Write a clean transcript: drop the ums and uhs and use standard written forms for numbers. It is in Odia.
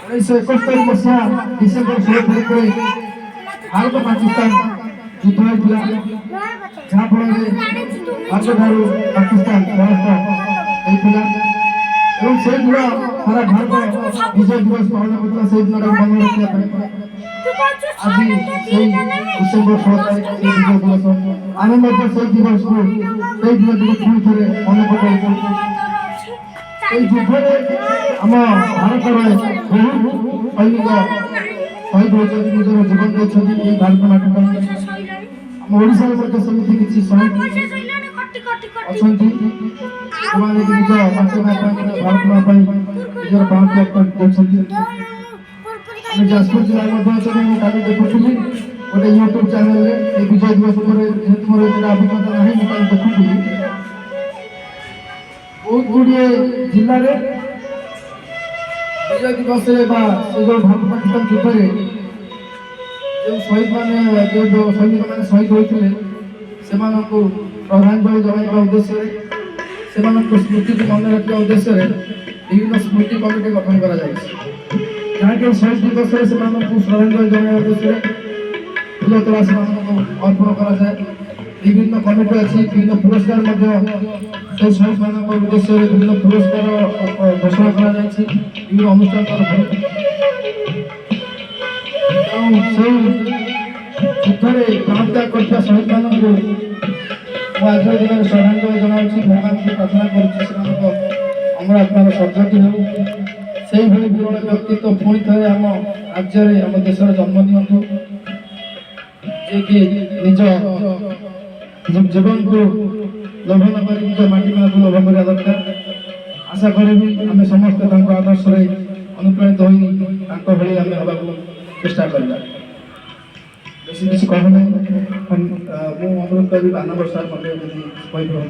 ଉଣେଇଶହ 71 ମସିହା ଡିସେମ୍ବର 16 ତାରିଖରେ ଭାରତ ପାକିସ୍ତାନ ଯୁଦ୍ଧ ହୋଇଥିଲା, ଯାହାଫଳରେ ଭାରତଠାରୁ ପାକିସ୍ତାନ ପରାସ୍ତ ହୋଇଥିଲା ଏବଂ ସେଦିନ ସାରା ଭାରତ ବିଜୟ ଦିବସ ପାଳନ କରୁଥିଲା। ସେଇ ଦିନଟାକୁ ମନେ ରଖିବା ପାଇଁ ଆଜି ସେଇ ଡିସେମ୍ବର 16 ତାରିଖ ସେଇ ବିଜୟ ଦିବସ ଆମେ ମଧ୍ୟ ସେଇ ଦିବସକୁ ସେଇ ଦିନଟିକୁ ପୁଣି ଥରେ ମନେ ପକାଉଛୁ। এই যুদ্ধে ଆମ ଭାରତର ବହୁ ସୈନିକ ଶହୀଦ ହୋଇଛନ୍ତି, ନିଜର ଜୀବନ ଦେଇଛନ୍ତି ଏହି ଭାରତ ମାଟି ପାଇଁ। ଆମ ଓଡ଼ିଶାରେ ମଧ୍ୟ ସେମିତି କିଛି ଶହୀଦ ଅଛନ୍ତି ସେମାନେ ନିଜ ମାତୃଭୂମି ପାଇଁ ଭାରତ ମା ପାଇଁ ନିଜର ପ୍ରାଣ ତ୍ୟାଗ କରିଛନ୍ତି। ଆମେ ଯାଜପୁର ଜିଲ୍ଲାରେ ମଧ୍ୟ ଅଛନ୍ତି। ମୁଁ କାଲି ଦେଖୁଥିଲି ଗୋଟେ ୟୁଟ୍ୟୁବ ଚ୍ୟାନେଲରେ এই ବିଜୟ ଦିବସ ଉପରେ, ଯେହେତୁ ମୋର ଏତେ ଅଭିଜ୍ଞତା ନାହିଁ, ମୁଁ କାଲି ଦେଖୁଥିଲି ବହୁତ ଗୁଡ଼ିଏ ଜିଲ୍ଲାରେ ବିଜୟ ଦିବସରେ ବା ସେ ଯେଉଁ ଭାରତ ପାକିସ୍ତାନ ଯୁଦ୍ଧରେ ଯେଉଁ ଶହୀଦମାନେ ଯେଉଁ ସୈନିକମାନେ ଶହୀଦ ହୋଇଥିଲେ ସେମାନଙ୍କୁ ଶ୍ରଦ୍ଧାଞ୍ଜଳି ଜଣାଇବା ଉଦ୍ଦେଶ୍ୟରେ, ସେମାନଙ୍କ ସ୍ମୃତିକୁ ମନେ ରଖିବା ଉଦ୍ଦେଶ୍ୟରେ ବିଭିନ୍ନ ସ୍ମୃତି କମିଟି ଗଠନ କରାଯାଇଛି, ଯାହାକି ଶହୀଦ ଦିବସରେ ସେମାନଙ୍କୁ ଶ୍ରଦ୍ଧାଞ୍ଜଳି ଜଣାଇବା ଉଦ୍ଦେଶ୍ୟରେ ଫୁଲତୋଡ଼ା ସେମାନଙ୍କୁ ଅର୍ପଣ କରାଯାଏ। ବିଭିନ୍ନ କମିଟି ଅଛି, ବିଭିନ୍ନ ପୁରସ୍କାର ମଧ୍ୟ সেই শহীদମାନଙ୍କ ଉଦ୍ଦେଶ୍ୟରେ ବିଭିନ୍ନ ପୁରସ୍କାର ଘୋଷଣା କରାଯାଇଛି ବିଭିନ୍ନ ଅନୁଷ୍ଠାନ ତରଫରୁ। ତେଣୁ ସେହି ଯୁଦ୍ଧରେ ପ୍ରାଣତ୍ୟାଗ କରିଥିବା ଶହୀଦମାନଙ୍କୁ ମୁଁ ଆଜିର ଦିନରେ ଶ୍ରଦ୍ଧାଞ୍ଜଳି ଜଣାଉଛି, ଭଗବାନଙ୍କୁ ପ୍ରାର୍ଥନା କରୁଛି ସେମାନଙ୍କ ଅମର ଆତ୍ମାର ସଦ୍ଗତି ହେଉ। ସେଇଭଳି ବିରଳ ବ୍ୟକ୍ତିତ୍ୱ ପୁଣି ଥରେ ଆମ ରାଜ୍ୟରେ ଆମ ଦେଶରେ ଜନ୍ମ ନିଅନ୍ତୁ, ଯିଏକି ନିଜ ଜୀବନକୁ ଲୋଭନ କରି ନିଜ ମାଟି ମାଆକୁ ଲୋଭ କରିବା ଦରକାର। ଆଶା କରିବି ଆମେ ସମସ୍ତେ ତାଙ୍କ ଆଦର୍ଶରେ ଅନୁପ୍ରାଣିତ ହୋଇ ତାଙ୍କ ଭଳି ଆମେ ହେବାକୁ ଚେଷ୍ଟା କରିବା। ବେଶୀ କିଛି କହୁ ନାହିଁ, ମୁଁ ଅନୁରୋଧ କରିବି ମାନବ ସାର୍ ମୋତେ ଯଦି କହିବେ।